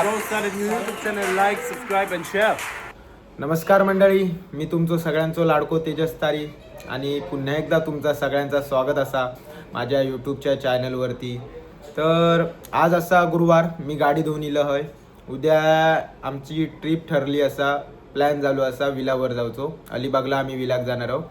Go start a new YouTube channel, like, subscribe and share. नमस्कार मंडळी, मी तुमचं सगळ्यांचं लाडको तेजस तारी आणि पुन्हा एकदा तुमचा सगळ्यांचा स्वागत असा माझ्या यूट्यूबच्या चॅनलवरती. तर आज असा गुरुवार मी गाडी धुवून इलं होय. उद्या आमची ट्रिप ठरली असा प्लॅन झालो असा विलावर जाऊचो. अलिबागला आम्ही विलाग जाणार आहोत.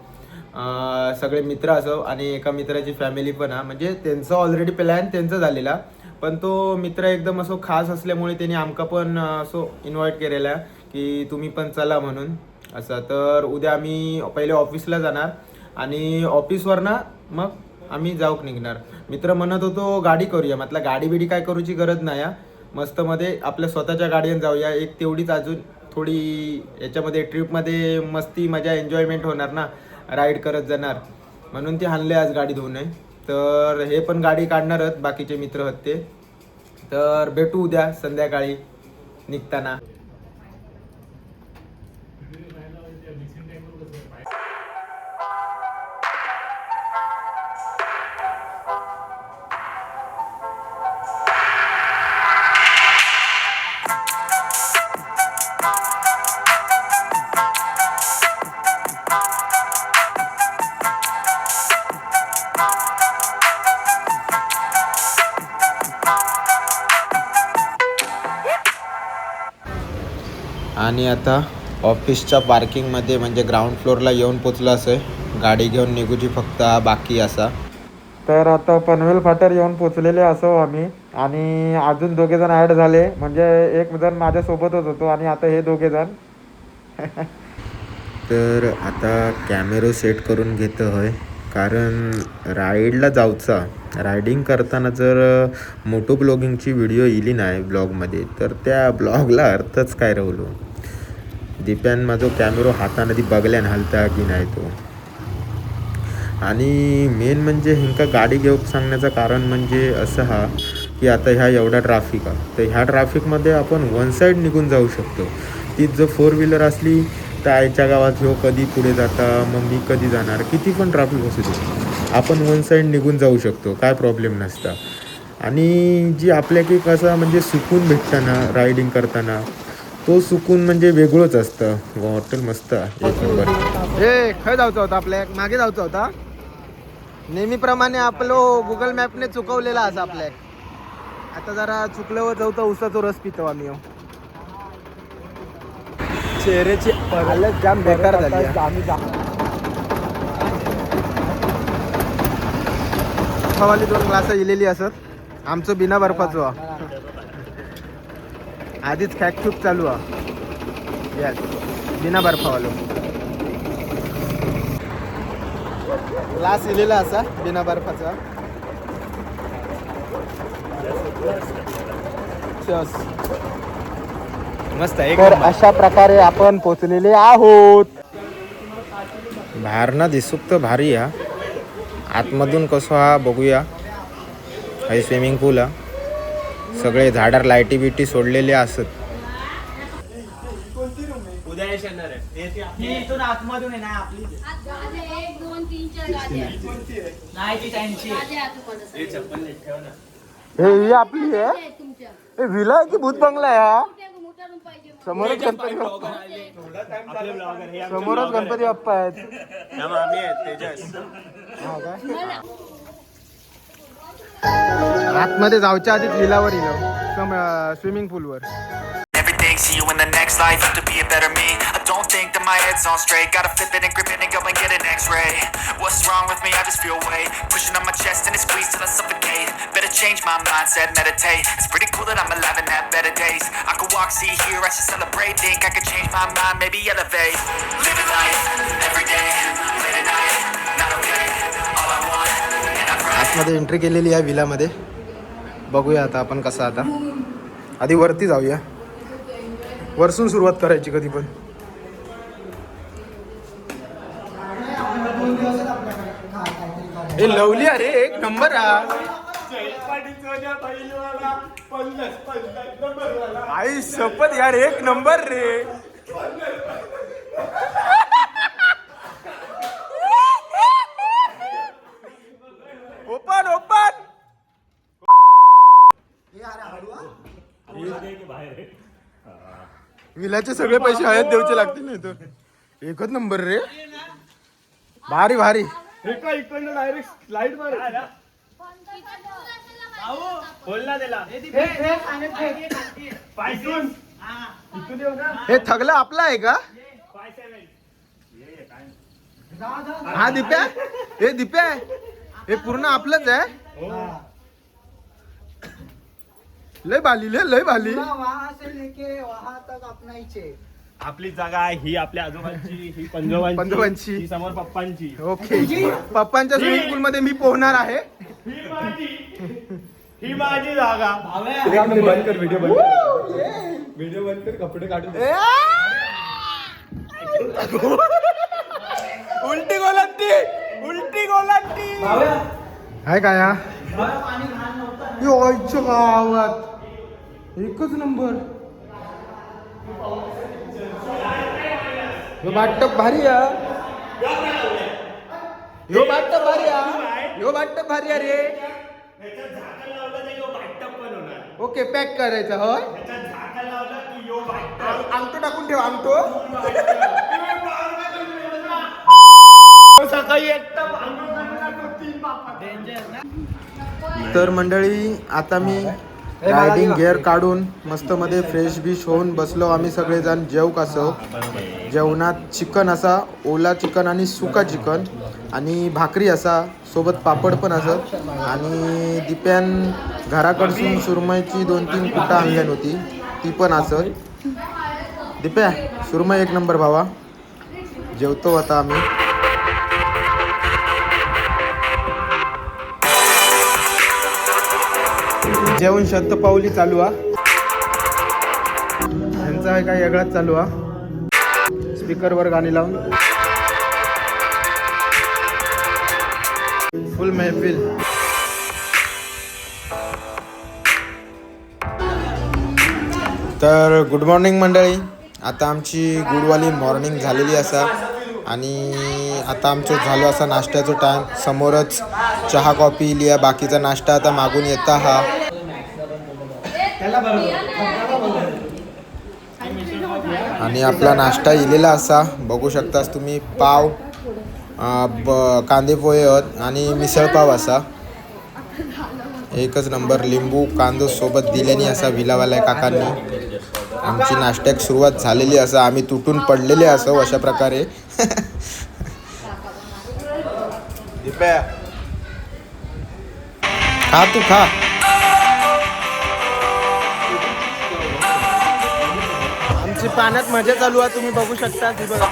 सगळे मित्र असो आणि एका मित्राची फॅमिली पण हा, म्हणजे त्यांचं ऑलरेडी प्लॅन त्यांचा झालेला, पण तो मित्र एकदम असो खास असल्यामुळे त्यांनी आमका पण असो इन्व्हाइट केलेला की तुम्ही पण चला म्हणून असं. तर उद्या आम्ही पहिले ऑफिसला जाणार आणि ऑफिसवरनं मग आम्ही जाऊक निघणार. मित्र म्हणत होतो गाडी करूया, म्हटलं गाडी बिडी काय करूची गरज नाही हा, मस्त मध्ये आपल्या स्वतःच्या गाडीने जाऊया. एक तेवढीच अजून थोडी याच्यामध्ये ट्रिपमध्ये मस्ती मजा एन्जॉयमेंट होणार ना, राईड करत जाणार म्हणून ते हाणले आज गाडी धुवून. तर हे पण गाडी काढणारच, बाकीचे मित्र होते. तर भेटू उद्या संध्याकाळी निघताना. आणि आता ऑफिसच्या पार्किंगमध्ये म्हणजे ग्राउंड फ्लोअरला येऊन पोचलो असं. गाडी घेऊन निघूची फक्त बाकी असा. तर आता पनवेल फाट्यावर येऊन पोचलेले असो आम्ही आणि अजून दोघे जण ॲड झाले, म्हणजे एक जण माझ्यासोबतच होतो आणि आता हे दोघे जण. तर आता कॅमेरा सेट करून घेतो होय, कारण राईडला जाऊचा. रायडिंग करताना जर मोटो ब्लॉगिंगची व्हिडिओ इली नाही ब्लॉगमध्ये तर त्या ब्लॉगला अर्थच काय राहिलो. दिप्यान माझा कॅमेरा हाताने ती बघल्यान हलता की नाही तो. आणि मेन म्हणजे हिंका गाडी घेऊन सांगण्याचं कारण म्हणजे असं हा की आता ह्या एवढा ट्रॅफिक आहे, तर ह्या ट्रॅफिकमध्ये आपण वन साईड निघून जाऊ शकतो. तीच जर फोर व्हीलर असली तर आईच्या गावात ह्यो कधी पुढे जाता, मग मी कधी जाणार, किती पण ट्रॅफिक असू दे आपण वन साईड निघून जाऊ शकतो, काय प्रॉब्लेम नसता. आणि जी आपल्याकडे कसं म्हणजे सुकून भेटतं ना रायडिंग करताना, तो सुकून म्हणजे वेगळंच असतं. हॉटेल मस्त एक नंबर. हे खय जायचं होतं आपल्या मागे जायचं होता, नेहमीप्रमाणे आपलं गुगल मॅपने चुकवलेला असं आपल्या. आता जरा चुकल्यावर जाऊ तर उसाचा रस पितो आम्ही. चेहऱ्याची हालत जाम बेकार झाली. बर्फावाली 2 ग्लास इलेली असत. आमचं बिना बर्फाचं आधीच खॅक चालू आहे. यस, बिना बर्फावालो ग्लास इलेला असा बिना बर्फाचा. मस्त आहे. तर अशा प्रकारे आपण पोचलेले आहोत. बाहेरनं दिसूक तर भारी हा, आतमधून कसं हा बघूया. हे स्विमिंग पूल हा, सगळे झाडार लाईटी बिटी सोडलेले असत. उद्या येणार आहे. ही इथून आतमधून आहे ना आपली. 1 2 3 4 गाडी आहे. नाही ती त्यांची. हे चप्पल नीट ठेव ना. हे आपली आहे. तुमच्या हे विला आहे की भूत बंगला आहे हा? मोठा रूम पाहिजे. समोरच गणपती बाप्पा, आपले ब्लॉगर हे समोरच गणपती बाप्पा आहेत. त्यामुळे आम्ही आहेत तेजस. हा काय? आतमध्ये जाऊच्या आधीच विलावर इलो, swimming पूलवर. Everything, see you in the next life, have to be a better me. I don't think that my head's on straight, gotta flip it and grip it and go and get an x-ray. What's wrong with me? I just feel weight pushing on my chest and it squeezes till I suffocate. Better change my mindset, meditate. It's pretty cool that I'm alive and have better days. I could walk, see, hear, I should celebrate. Think I could change my mind, maybe elevate. Living life, every day, late at night, not okay. All I want, and I pray. आतमध्ये entry केलेली आहे विलामध्ये. बघूया आता आपण कसं. आता आधी वरती जाऊया, वरसून सुरुवात करायची कधी पण. हे लवली अरे एक नंबर आई शपथ यार, एक नंबर रे. Open open. बाहेर विलाचे सगळे पैसे हयात देऊचे लागतील नाही तर. एकच नंबर रे, भारी भारी. डायरेक्ट लाईट मार बोल ना त्याला पायसून हे थगला आपला आहे का? हा दिप्या, हे दिप्या हे पूर्ण आपलंच आहे. लय भाली लय भाली. आपली जागा आहे ही, आपल्या आजोबांची, ही पंजोबांची, ही समोर पप्पांची. ओके, पप्पांच्या स्विमिंग पूल मध्ये मी पोहणार आहे. ही माझी जागा. व्हिडिओ बंद कर, कपडे काढून. उलटी गोलंदी, उलटी गोलंदी. हाय काय गावात एकच नंबर. ह्यो बाटप भारी ह्यो बाटप भारी ह्यो बाटप भारी रे. ह्याच्यात झाकण लावलं तर यो बाटप पण होणार. ओके, पॅक करायचं. होय, ह्याच्यात झाकण लावलं की यो बाटप. अंगठो टाकून ठेव, अंगठो. सकाळी एकटा तर मंडळी, आता मी रायडिंग गिअर काढून मस्त मध्ये फ्रेश बिश होऊन बसलो. आम्ही सगळेजण जेव कसं. जेवणात चिकन असा, ओला चिकन आणि सुका चिकन आणि भाकरी असा, सोबत पापड पण असत. आणि दिप्यान घराकडसून सुरमईची 2-3 कुटा आणल्यान होती, ती पण असत. दिप्या, सुरमई एक नंबर भावा. जेवतो आता आम्ही. जेवण शतपावली चालू हा. त्यांचा काय वेगळाच चालू हा. स्पीकरवर गाणी लावून फुल महफिल. तर गुड मॉर्निंग मंडळी. आता आमची गुडवाली मॉर्निंग झालेली असा आणि आता आमचं झालं असा नाश्त्याचं टाइम. समोरच चहा कॉफी लिया, बाकीचा नाश्ता आता मागून येता हा. आणि आपला नाश्ता इलेला असा बघू शकतास तुम्ही. पाव, कांदे पोहे आणि मिसळपाव असा एकच नंबर. लिंबू कांदो सोबत दिल्याने असा विलावाल्या काकांनी. आमची नाश्त्याक सुरुवात झालेली असा. आम्ही तुटून पडलेले असो अशा प्रकारे. खा तू खा. आमची पाण्यात मजा चालू आहे, तुम्ही बघू शकता. ती बघा.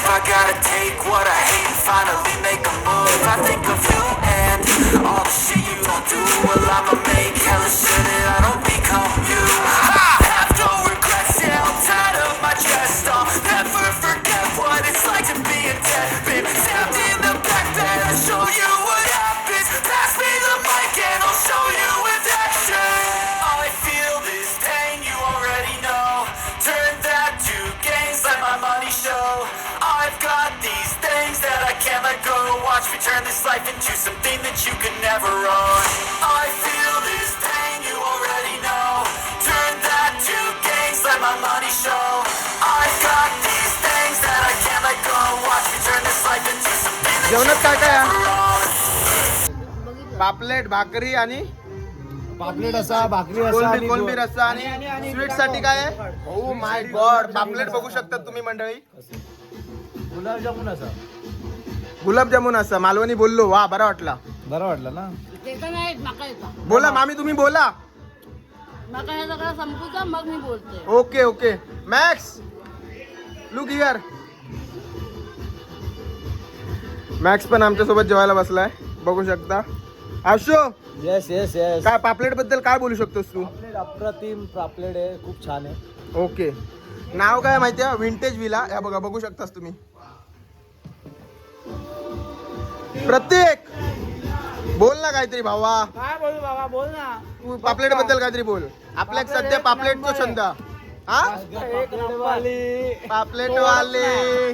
I gotta take what I hate and finally make a move. I think of you and all the shit you don't do. Well, I'ma make hella sure that I don't become you. I have no regrets, yeah, I'm tired of my chest. I'll never forget what it's like to be a dead. Been stabbed in the back bed, I'll show you what happens. Pass me the mic and I'll show you with action. I feel this pain, you already know. Turn that to gains, let my money show. I've got these things that I can't let go. Watch me turn this life into something that you could never own. I feel this pain, you already know. Turn that to gains, let my money show. I've got these things that I can't let go. Watch me turn this life into something that you जेवणात काय could काय never own. पापलेट, भाकरी आणि पापलेट असा, भाकरी असा कोलंबी आणि कोलंबी रस्सा आणि स्वीट साठी काय आहे. ओ माय गॉड, पापलेट बघू शकता तुम्ही मंडळी. गुलाबजामुन असा. गुलाबजामुन असा मालवणी बोललो. वा, बरा वाटला. बरं वाटलं ना. त्याचा नाही माका येता बोला मामी, तुम्ही बोला. माका हे सगळं संपू का मग मी बोलते. Okay okay. Max, look here. Max पण आमच्या सोबत जेवायला बसलाय, बघू शकता. आशो, येस येस येस. काय पापलेट बद्दल काय बोलू शकतोस तू? पापलेट अप्रतिम पापलेट आहे, खूप छान आहे. ओके. नाव काय माहितीये? Vintage villa. या बघा, बघू शकतास तुम्ही. प्रत्येक बोल ना काहीतरी भावा. काय बोलू बाबा, बोल ना. तू पापलेट बद्दल काहीतरी बोल. आपल्याक सध्या पापलेटचा छंद हा. एक नंबरवाली. पापलेट वाले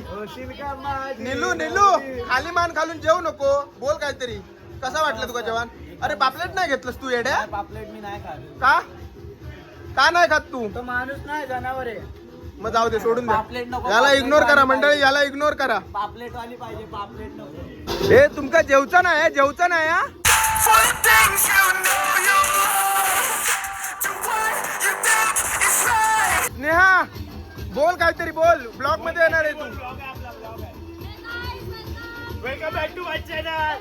होशील का माझी? निलू निलू, खाली मान घालून जेवू नको. बोल काहीतरी. कसा वाटलं तुका जेवण? अरे पापलेट नाही घेतलंस तू येड्या? पापलेट मी नाही खात. का का नाही खात तू? तो माणूस नाही, जनावर आहे. मग जाऊ दे, सोडून पापलेट द्या. नको, याला पापलेट इग्नोर करा वाली मंडळी, याला इग्नोर करा. पापलेट वाली पाहिजे, पापलेट नको. हे तुमका जेवचा नाही, जेवचा नाही हा. For the things you know you love, do what you think is right. Neha बोल काहीतरी बोल, ब्लॉग मध्ये येणार आहे तू. Welcome back to my channel.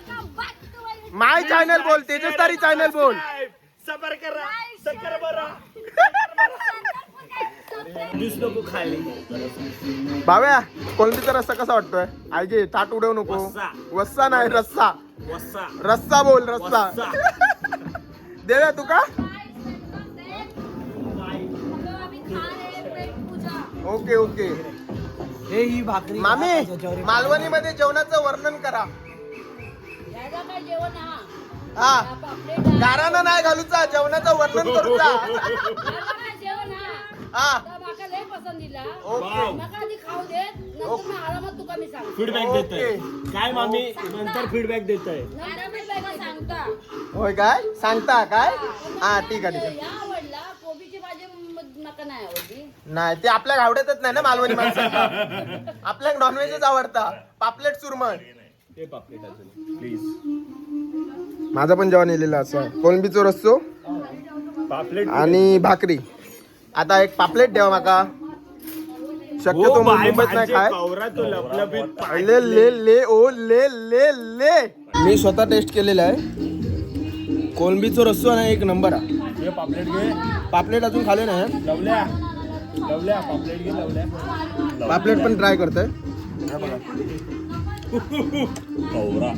My channel बोल, तेजस्तारी चॅनल बोल. सबर करा, सकर बरा. दुसरं नको खायला. भाव्या कोलंबीचा रस्सा कसा वाटतोय? ऐके ताट उडवू नको. वस्सा. वस्सा नाही, रस्सा. वस्सा. रस्सा बोल, रस्सा. वस्सा. देव्या तू का? Okay okay. हे ही भाकरी मामी त्याच्यावर- मालवणी मध्ये जेवणाचं वर्णन करा. याचा काय जेवण हा हा पापलेट हा. गारानं नाही घालूचा, जेवणाचं वर्णन करूचा. याचा काय जेवण हा हा तर माका लय पसंदीला. ओके नका आधी खाऊ देत, नंतर मी आरामात तुका मी सांग. फीडबॅक देतोय. काय मामी नंतर फीडबॅक देतोय. नंतर मी तुका सांगता. होय काय सांगता काय? हा ठीक आहे ठीक आहे. या आवडला कोबीची भाजी नका नाही आवडली. नाही ते आपल्या गावड्यातच नाही ना मालवणी माणसं. आपल्याला नॉनव्हेजच आवडता. पापलेट सुरमण. ते पापलेट असेल प्लीज. माझं पण जेवण येलेलं असं कोलंबीचो रस्सो पापलेट आणि भाकरी. आता एक पापलेट द्यावा माका. शक्यतो हो, बाय मुंबईत नाही माझे खाय. कवरा तो लपलपीत ले ले ले ओ ले ले ले. मी स्वतः टेस्ट केलेला आहे. कोलंबीचो रस्सो आहे एक नंबर आहे. हे पापलेट घे. पापलेट अजून खाले नाही. लवल्या लवल्या पापलेट घे. लवल्या पापलेट पण ट्राय करतोय. कवरा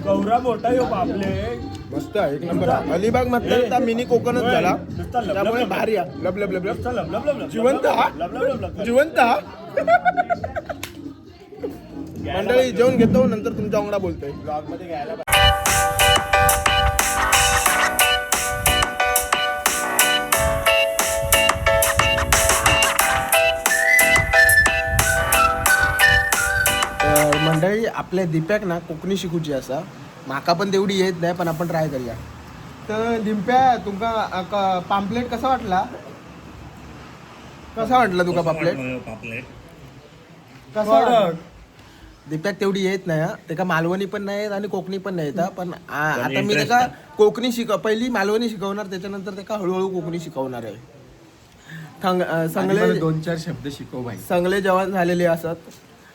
कवरा मोठा यो पापलेट. मस्त आहे, एक नंबर आहे. अलिबाग मध्ये मिनी कोकोनट झाला नुसता लबलब त्यामुळे लबलब. भारी आहे. लब लब लब लब. नुसता लबलब लबलब. जिवंत हा? Lablab lablab. जिवंत हा. मंडळी जेवण घेतो, नंतर तुमच्या अंगडा बोलतोय. ब्लॉग मध्ये घ्यायला पाहिजे. तर मंडळी आपल्या दिप्याक ना कोकणी शिकूची असा. माका पण तेवढी येत नाही, पण आपण ट्राय करूया. तर दिप्या तुमका पाम्पलेट कसा वाटला? कसा वाटला तुका पापलेट? पापलेट कसा वाटला? दिप्याक तेवढी येत नाही हा. त्याका मालवणी पण नाही येत आणि कोकणी पण नाही येत हा. पण आता मी त्याका कोकणी पहिली मालवणी शिकवणार, त्याच्यानंतर त्याका हळूहळू कोकणी शिकवणार आहे. संगले 2-4 शब्द शिकव भाई. सगळे जेवण झालेले असत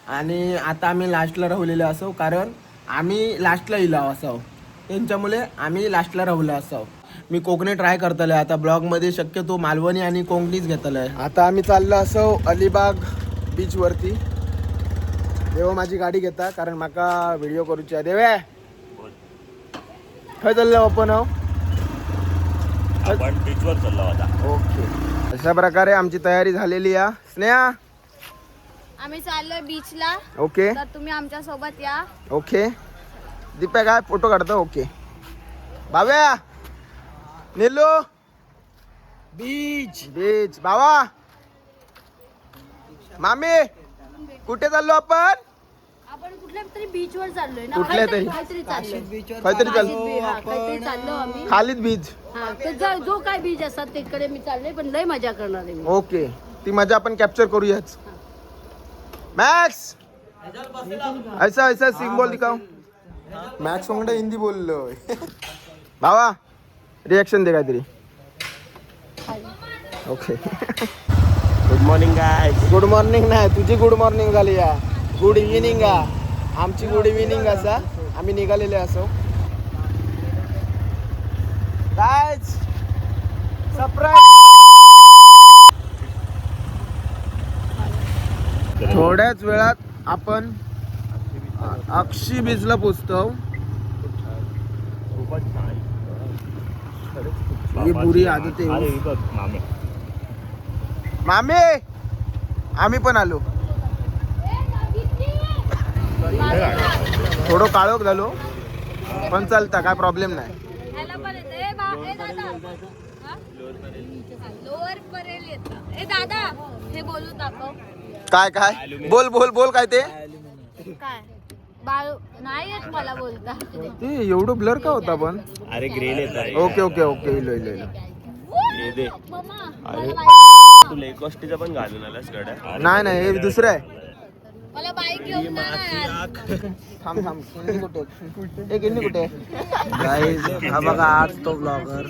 आणि आता आम्ही लास्टला राहिलेले असो, कारण आम्ही लास्टला इला असाव. त्यांच्यामुळे आम्ही लास्टला राहुले असाव. मी कोकणी ट्राय करतले आता. ब्लॉगमध्ये शक्यतो मालवणी आणि कोकणीच घेतलंय. आता आम्ही चाललो असो अलिबाग बीचवरती. देव माझी गाडी घेता, कारण माका व्हिडिओ करूची आहे. देवे खय चाललो आपण? आपण बीचवर चाललो आता. ओके, अशा प्रकारे आमची तयारी झालेली आहे. स्नेहा आम्ही चाललोय बीचला, ओके तर तुम्ही आमच्या सोबत या. ओके. दीपा काय फोटो काढतो? ओके. बाव्या नेलो बीच बीच. बाबा मामी कुठे चाललो आपण? आपण कुठल्या तरी बीच वर चाललोय ना. कुठल्या तरी? काहीतरी चाललोय. बीचवर काहीतरी चाल काहीतरी चाललो आम्ही. खालीद बीच. हा, तर जो काय बीच असतात तिकडे मी चालले, पण लय मजा करणार आहे मी. ओके, ती मजा आपण कॅप्चर करूयाच. मॅक्स ऐसा ऐसा सिंबल दिखाओ. मॅक्स म्हणते हिंदी बोललोय. बाबा रिएक्शन दे काहीतरी. Okay. Good morning guys. Good morning नाही, तुझी गुड मॉर्निंग झाली या. गुड इव्हिनिंग आ. आमची गुड इव्हिनिंग असा. आम्ही निघालेले असो. Guys surprise. थोड्याच वेळात आपण अक्षी बीचला पोचतो. खूपच छान. ही बुरी आदत आहे. अरे बघ मामे. मामे आम्ही पण आलो. थोडं काळोख झालो, पण चालता, काय प्रॉब्लेम नाही. लोअर परेल येतं. ए दादा, हे बोलू दाखव. काय काय बोल बोल बोल काय ते? काय बाळ नाही येत मला बोलता. ते एवढं ब्लर का होता पण? अरे ग्रेल येत आहे. Okay okay okay. इलो इलो इलो. ये दे. मम्मा, अरे. मला तू लेक गोष्टीचं पण घालून आलास गड्या. नाही नाही हे दुसरं आहे. मला बाईक घेऊन जा ना यार. थांब थांब किन्नी कुठे ए किन्नी कुठे गाईज हा बघा आज तो ब्लॉगर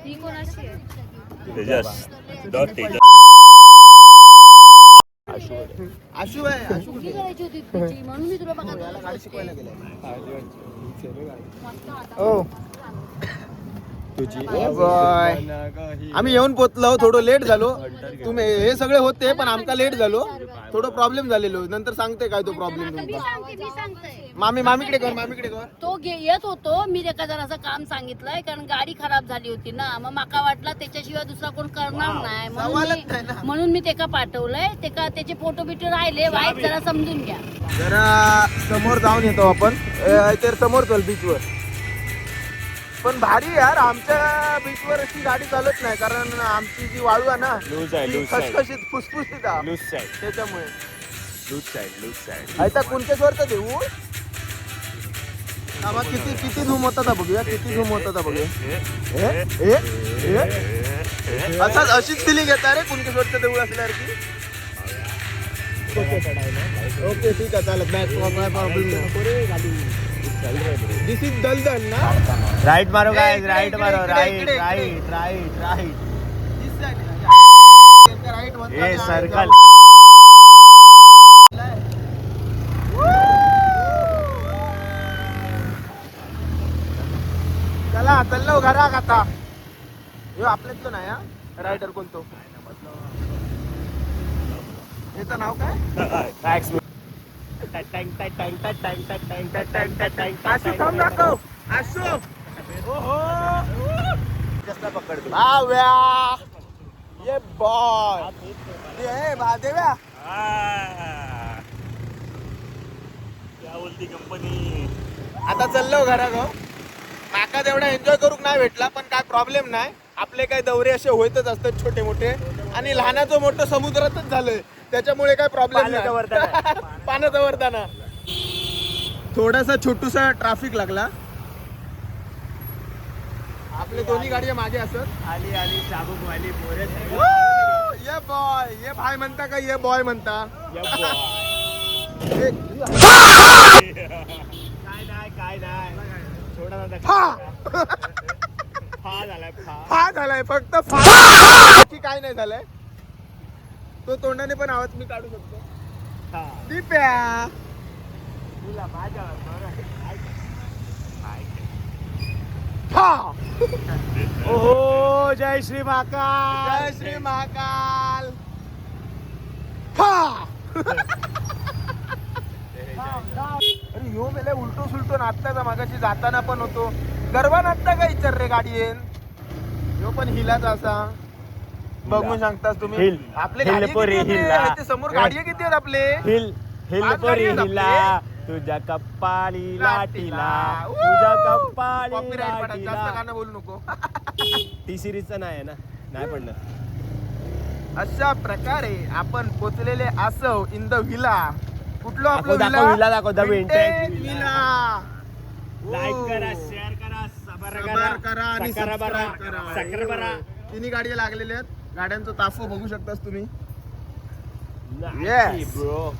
ही कोणाची आहे? तेजस डॉट तेजस. आशू आहे आशू कुठली करायची होती तिची म्हणून मी तुला बघत गाडी शिकवायला गेलाय ओ तुझी बॉय आम्ही येऊन पोचलो थोडं लेट झालो. तुम्ही हे सगळे होते पण आमका लेट झालो. थोडं प्रॉब्लेम झालेलो. नंतर सांगते काय तो प्रॉब्लेम मी तुमचा. सांगते मामीकडे कर मामीकडे कर. तो येत होतो मी त्याला जरासं काम सांगितलंय कारण गाडी खराब झाली होती ना मग माका वाटला त्याच्याशिवाय दुसरा कोण करणार नाही सवालच नाही ना. म्हणून मी त्याला पाठवलंय त्याचे फोटो बिटो राहिले वाईट जरा समजून घ्या. जरा समोर जाऊन येतो आपण तर समोर चल बीचवर. पण भारी यार आमच्या बीचवर अशी गाडी चालत नाही कारण आमची जी वाळू आहे ना लूज आहे, ती लूज आहे. खसखशीत फुसफुसीत आहे. लूज साईड, त्याच्यामुळे लूज साईड, लूज साईड. आता कुंकेश्वरचं देऊ आम्हा किती झूम होता बघूया. किती झूम होता बघूया. असाच अशीच फिलिंग येत रे कुंकेश्वरचं देऊळ असल्यावर की. ओके ठीक आहे चालत दिस इज दलदल ना. राईट मारो काय, इकडे, राईट इकडे, मारो, इकडे, राईट इकडे, right right right. Right a circle. चला चल्लो घराक आता. ह्यो आपल्यातलं नाही हा रायडर कोणतो. याचं नाव काय. आशू थांब दाखव. आशू पकडतो. भाव्या ये बॉय ये महादेव्या. क्या बोलती कंपनी. आता चाललो घरा गो. माका तेवढा एन्जॉय करूक नाही भेटला पण काय प्रॉब्लेम नाही. आपले काय दौरे असे होतच असतात छोटे मोठे आणि लहानाचं मोठं समुद्रातच झालंय त्याच्यामुळे काय प्रॉब्लेम पाण्याचं वरदान नाही. पाण्याचा वरदाना. थोडासा छोटूसा ट्रॅफिक लागला. आपले दोन्ही गाड्या मागे असत. आली आली चाबूक वाली पोरे. ये बॉय ये भाई म्हणता का ये बॉय म्हणता. काय नाही थोडा फा झालाय फा झालाय फक्त फा की काय नाही झालंय. तो तोंडाने पण आवाज मी काढू शकतो. दीप्या तुला माझ्या ओहो जय श्री महाकाल. जय श्री महाकाल. फा अरे ह्यो मेले उलटो सुलटो नाचता मागाशी जाताना पण होतो. गरबा नाचता का विचार रे गाडीन. ह्यो पण हिलाचा असा बघून सांगतास तुम्ही. हिल. आपले हिल गाडी पोरी किती आहेत हिलला. रे? ते समोर गाडी किती आहेत आपले. हिल हिल आज पोरी गाडी आहे हिला तुझ्या कप्पाली लाटीला तुझ्या कप्पाली कॉपीराइट पडत. जास्त लाटीला. गाणं बोलू नको. टी सिरीजचं नाही आहे ना. नाही पडणार. अशा प्रकारे आपण पोचलेले असो इन द विला. कुठलो दाखव, आपलं दाखव विला दाखव. The vintage vintage villa. Like ओ. करा, शेअर करा, सबस्क्राईब सबस्क्राईब करा आणि सबस्क्राईब करा, सबस्क्राईब करा. सबस्क्राईब करा. तिन्ही गाड्या लागलेल्या आहेत. गाड्यांचं ताफो बघू शकतास तुम्ही. नाही ब्रो.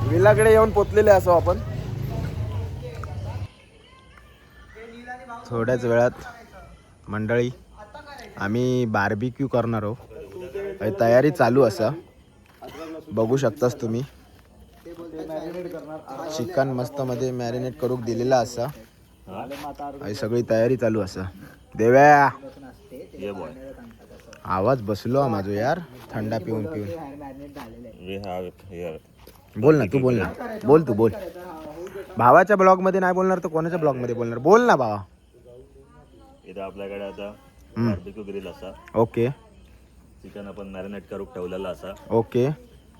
विलाकडे येऊन पोचलेले असो आपण. थोड्याच वेळात मंडळी आम्ही बार्बिक्यू करणार आहोत. तयारी चालू असा बघू शकतास तुम्ही. चिकन मस्त मध्ये मॅरिनेट करूक दिलेला असा. आणि सगळी तयारी चालू असा. देव्या ये बॉय. आवाज बसलो माझो यार थंडा पिऊन पिऊन. We have here. बोल ना तू बोल ना. बोल तू बोल. भावाच्या ब्लॉग मध्ये नाही बोलणार तर कोणाच्या ब्लॉग मध्ये बोलणार. बोल ना भावा. इथं आपल्याकडे आता बार्बिक्यू ग्रिल असा. ओके चिकन आपण मॅरिनेट करून ठेवलेला असा. ओके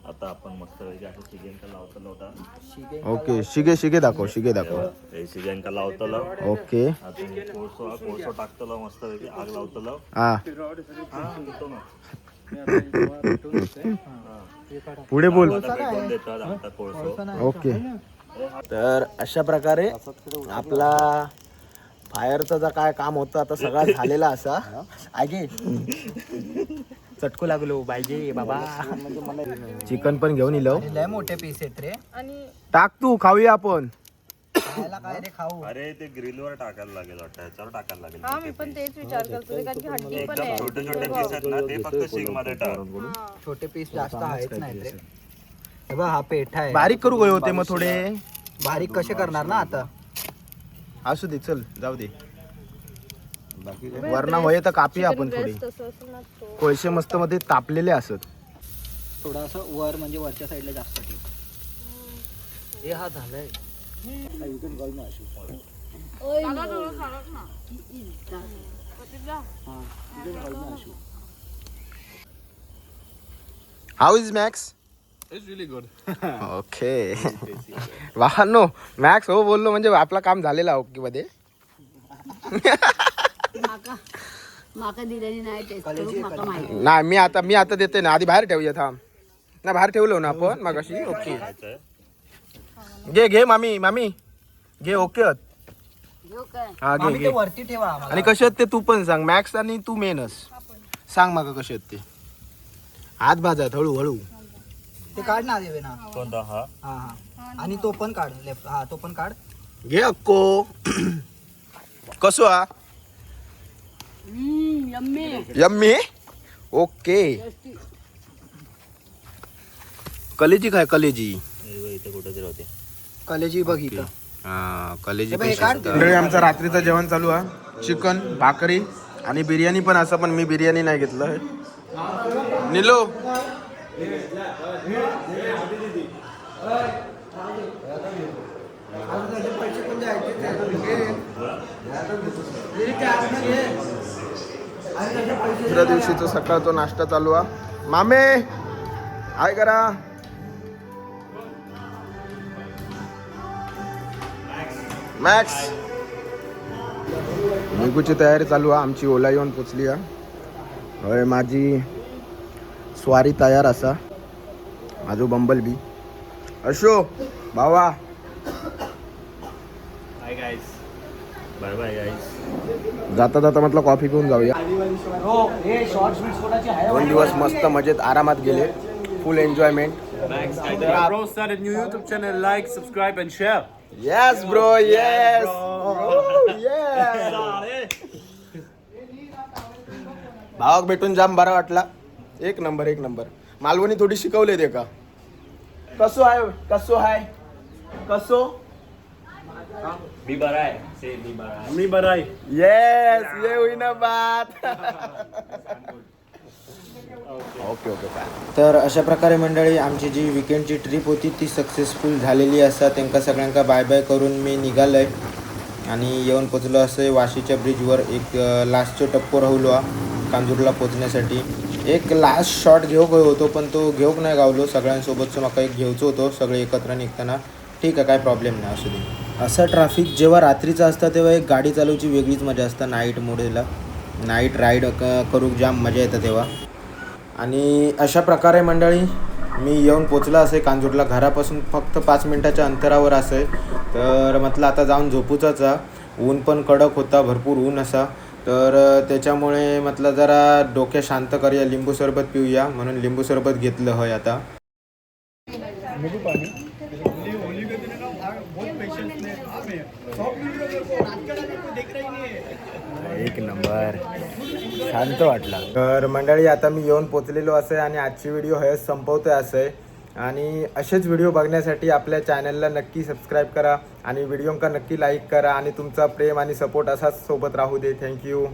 आता आपण मस्त असं चिकन का लावतलो होता. ओके शिगे दाखव शिगे दाखव. हे चिकन का लावतलो. ओके आता कोळसो टाकतलो मस्त पैकी आग लावतलो. हा तो ना. पुढे बोल. आता पेटवून देतात आमचा कोळसो. ओके तर अशा प्रकारे आपला फायरचं जर काय काम होतं आता सगळं झालेला असा आगे चटकू लागलो पाहिजे बाबा. चिकन पण घेऊन इलो. लय मोठे पीस आहेत रे. टाक तू खाऊया आपण. खायला काय रे खाऊ. अरे ते ग्रिलवर टाकायला लागेल वाटतं, याच्यावर टाकायला लागेल. हा मी पण तेच विचार करतो कारण की हड्डी पण एकदम आहे. छोटे छोटे पीस आहेत ना, ते फक्त शिंग मध्ये टाक. छोटे पीस जास्त आहेत नाही रे. हे बघ हा पेठा आहे. बारीक करू गए होते मग थोडे. बारीक कसे करणार ना आता. असू दे चल जाऊ दे. वरणा होय तर कापी आपण थोडी. तसं असं ना तो. कोळशे मस्त मध्ये तापलेले असत. थोडासा वर म्हणजे वरच्या साईडला जास्त ठेव. हे हा झालंय. How is Max? It's really good. Okay. वाहनो मॅक्स हो बोललो म्हणजे आपला काम झालेला ओके मध्ये. माका दिलेली नाही टेस्ट करून माका माहिती. नाही मी आता देते ना. आधी बाहेर ठेवूया थांब. नाही बाहेर ठेवलो ना आपण मगाशी. ओके घे मामी घे. ओके घेऊ काय? हा घे आम्ही घे. ते वरती ठेवा आम्हाला. आणि कसे आहेत ते तू पण सांग. मॅक्स आणि तू मेनस सांग माका कसे आहेत ते. हात भाजात हळू. ते काढ ना देवे ना. कोणता हा? हा हा. आणि तो पण काढ लेफ्ट. हा तो पण काढ. घे अक्को. कसो हा यम्मी. यम्मी. ओके कलेजी काय कलेजी. इथे कुठेतरी होते. कलेजी बघ इथं. हा कलेजी हे बघ, हे काढ. मंडळी आमचं रात्रीचं जेवण चालू आहे. चिकन भाकरी आणि बिर्याणी पण असं, पण मी बिर्याणी नाही घेतलं. निलो दुसऱ्या दिवशीचा सकाळचा नाश्ता चालू आहे. मामे हाय करा. मॅक्स निघूची तयारी चालू आहे. आमची ओला येऊन पोचली आहे. होय माझी स्वारी तयार असा. माझो बंबल बी अशो भावा. Hi guys. बाय बाय गाईस. जाता जाता म्हटलं कॉफी पिऊन जाऊया. 2 दिवस मस्त मजेत आरामात गेले. फुल enjoyment. Bro, start a new YouTube channel. Like, subscribe, and share. Yes bro yes. भावाक भेटून जाम बरा वाटला. एक नंबर. मालवणी थोडी शिकवले ते का. कसो आहे. मी बरा आहे. मी बरा आहे. येस ये होईना बात. ओके तर अशा प्रकारे मंडळी आमची जी विकेंडची ट्रिप होती ती सक्सेसफुल झालेली असा. त्यांना सगळ्यांका बाय बाय करून मी निघालोय आणि येऊन पोचलो असं वाशीच्या ब्रिजवर. एक लास्टचं टप्पो राहिलो कांजूरला पोचण्यासाठी. एक लास्ट शॉट घेऊक होतो पण तो घेऊक नाही गावलो. सगळ्यांसोबतचं मला एक घेऊचं होतं सगळे एकत्र निघताना. ठीक आहे काय प्रॉब्लेम नाही असू दे. असं ट्रॅफिक जेव्हा रात्रीचं असतं तेव्हा एक गाडी चालवची वेगळीच मजा असतं. नाईट मोडेला नाईट राईड करूक जाम मजा येतं तेव्हा. आणि अशा प्रकारे मंडळी मी येऊन पोचला असे कांजूरला. घरापासून फक्त 5 मिनिटाच्या अंतरावर असे. तर म्हटलं आता जाऊन झोपूचाच. ऊन पण कडक होता, भरपूर ऊन असा. तर त्याच्यामुळे म्हटलं जरा डोक्या शांत करूया, लिंबू सरबत पिऊया म्हणून लिंबू सरबत घेतलं होय आता. एक नंबर शांत वाटला. तर मंडळी आता मी येऊन पोचलेलो असे आणि आजची व्हिडिओ हेच संपवतोय असे. आणि असेच व्हिडिओ बघण्यासाठी आपल्या चॅनलला नक्की सबस्क्राईब करा आणि व्हिडिओंका नक्की लाईक करा आणि तुमचा प्रेम आणि सपोर्ट असाच सोबत राहू दे. थँक्यू.